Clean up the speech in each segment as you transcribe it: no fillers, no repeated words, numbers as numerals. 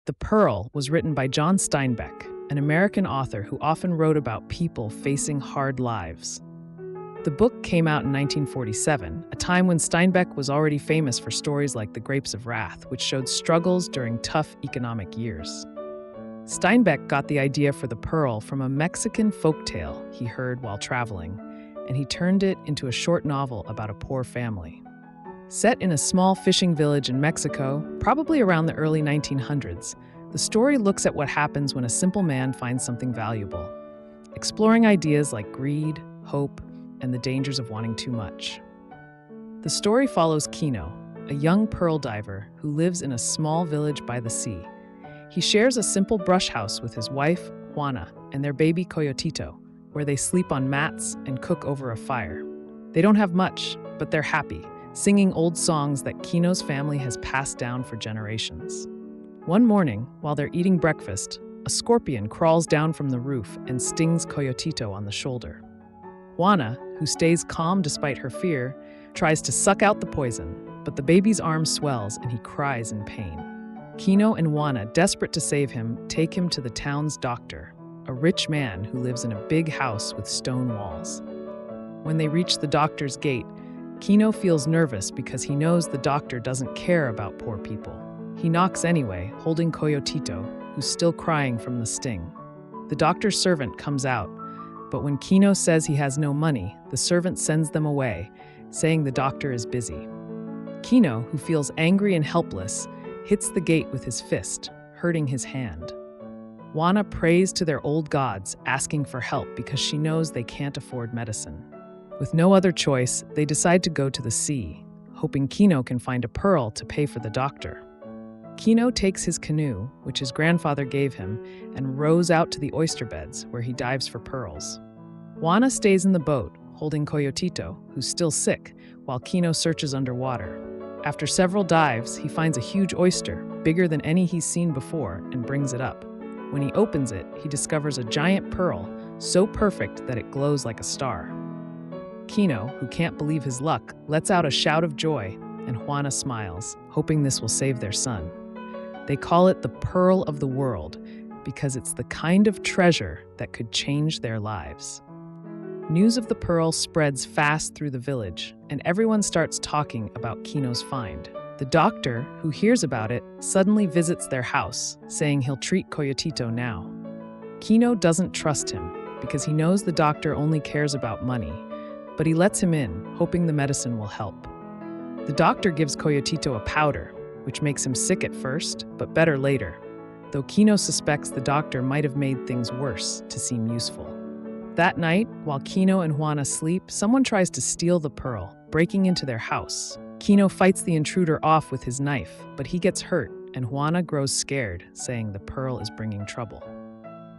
The Pearl was written by John Steinbeck, an American author who often wrote about people facing hard lives. The book came out in 1947, a time when Steinbeck was already famous for stories like The Grapes of Wrath, which showed struggles during tough economic years. Steinbeck got the idea for The Pearl from a Mexican folktale he heard while traveling, and he turned it into a short novel about a poor family. Set in a small fishing village in Mexico, probably around the early 1900s, the story looks at what happens when a simple man finds something valuable, exploring ideas like greed, hope, and the dangers of wanting too much. The story follows Kino, a young pearl diver who lives in a small village by the sea. He shares a simple brush house with his wife, Juana, and their baby Coyotito, where they sleep on mats and cook over a fire. They don't have much, but they're happy, singing old songs that Kino's family has passed down for generations. One morning, while they're eating breakfast, a scorpion crawls down from the roof and stings Coyotito on the shoulder. Juana, who stays calm despite her fear, tries to suck out the poison, but the baby's arm swells and he cries in pain. Kino and Juana, desperate to save him, take him to the town's doctor, a rich man who lives in a big house with stone walls. When they reach the doctor's gate, Kino feels nervous because he knows the doctor doesn't care about poor people. He knocks anyway, holding Coyotito, who's still crying from the sting. The doctor's servant comes out, but when Kino says he has no money, the servant sends them away, saying the doctor is busy. Kino, who feels angry and helpless, hits the gate with his fist, hurting his hand. Juana prays to their old gods, asking for help because she knows they can't afford medicine. With no other choice, they decide to go to the sea, hoping Kino can find a pearl to pay for the doctor. Kino takes his canoe, which his grandfather gave him, and rows out to the oyster beds, where he dives for pearls. Juana stays in the boat, holding Coyotito, who's still sick, while Kino searches underwater. After several dives, he finds a huge oyster, bigger than any he's seen before, and brings it up. When he opens it, he discovers a giant pearl, so perfect that it glows like a star. Kino, who can't believe his luck, lets out a shout of joy, and Juana smiles, hoping this will save their son. They call it the Pearl of the World because it's the kind of treasure that could change their lives. News of the pearl spreads fast through the village, and everyone starts talking about Kino's find. The doctor, who hears about it, suddenly visits their house, saying he'll treat Coyotito now. Kino doesn't trust him because he knows the doctor only cares about money, but he lets him in, hoping the medicine will help. The doctor gives Coyotito a powder, which makes him sick at first, but better later, though Kino suspects the doctor might have made things worse to seem useful. That night, while Kino and Juana sleep, someone tries to steal the pearl, breaking into their house. Kino fights the intruder off with his knife, but he gets hurt, and Juana grows scared, saying the pearl is bringing trouble.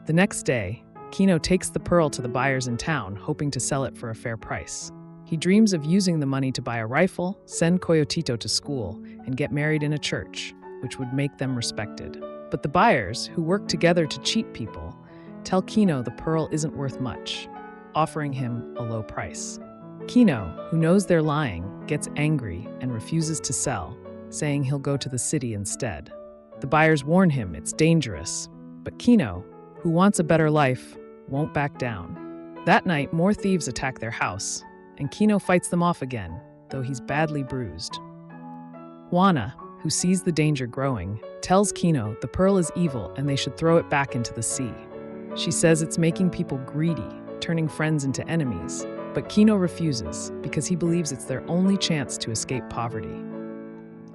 The next day, Kino takes the pearl to the buyers in town, hoping to sell it for a fair price. He dreams of using the money to buy a rifle, send Coyotito to school, and get married in a church, which would make them respected. But the buyers, who work together to cheat people, tell Kino the pearl isn't worth much, offering him a low price. Kino, who knows they're lying, gets angry and refuses to sell, saying he'll go to the city instead. The buyers warn him it's dangerous, but Kino, who wants a better life, won't back down. That night, more thieves attack their house, and Kino fights them off again, though he's badly bruised. Juana, who sees the danger growing, tells Kino the pearl is evil and they should throw it back into the sea. She says it's making people greedy, turning friends into enemies, but Kino refuses because he believes it's their only chance to escape poverty.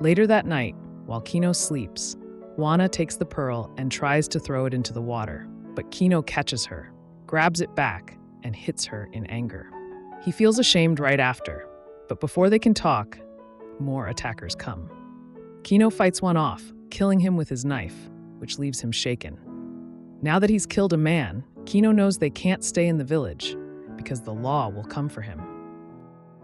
Later that night, while Kino sleeps, Juana takes the pearl and tries to throw it into the water, but Kino catches her, grabs it back, and hits her in anger. He feels ashamed right after, but before they can talk, more attackers come. Kino fights one off, killing him with his knife, which leaves him shaken. Now that he's killed a man, Kino knows they can't stay in the village because the law will come for him.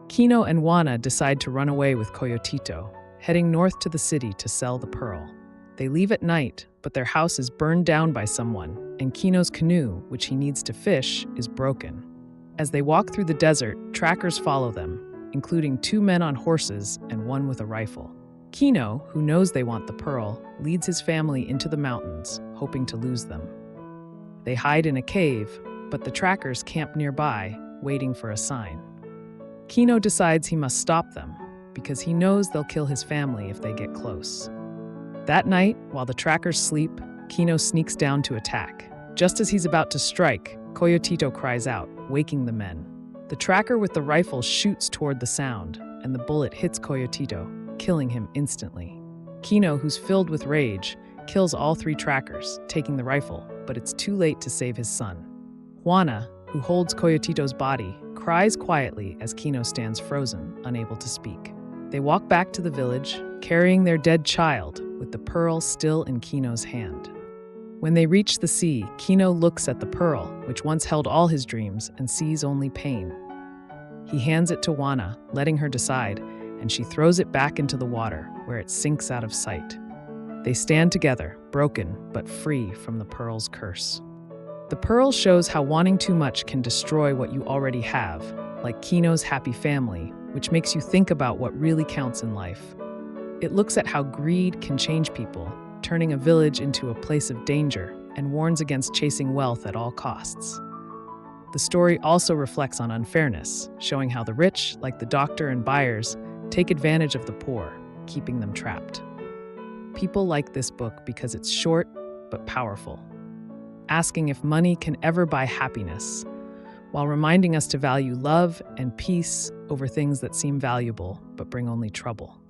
Kino and Juana decide to run away with Coyotito, heading north to the city to sell the pearl. They leave at night, but their house is burned down by someone, and Kino's canoe, which he needs to fish, is broken. As they walk through the desert, trackers follow them, including 2 men on horses and one with a rifle. Kino, who knows they want the pearl, leads his family into the mountains, hoping to lose them. They hide in a cave, but the trackers camp nearby, waiting for a sign. Kino decides he must stop them, because he knows they'll kill his family if they get close. That night, while the trackers sleep, Kino sneaks down to attack. Just as he's about to strike, Coyotito cries out, waking the men. The tracker with the rifle shoots toward the sound, and the bullet hits Coyotito, killing him instantly. Kino, who's filled with rage, kills all 3 trackers, taking the rifle, but it's too late to save his son. Juana, who holds Coyotito's body, cries quietly as Kino stands frozen, unable to speak. They walk back to the village, carrying their dead child, with the pearl still in Kino's hand. When they reach the sea, Kino looks at the pearl, which once held all his dreams, and sees only pain. He hands it to Juana, letting her decide, and she throws it back into the water, where it sinks out of sight. They stand together, broken but free from the pearl's curse. The pearl shows how wanting too much can destroy what you already have, like Kino's happy family, which makes you think about what really counts in life. It looks at how greed can change people, turning a village into a place of danger, and warns against chasing wealth at all costs. The story also reflects on unfairness, showing how the rich, like the doctor and buyers, take advantage of the poor, keeping them trapped. People like this book because it's short but powerful, asking if money can ever buy happiness, while reminding us to value love and peace over things that seem valuable but bring only trouble.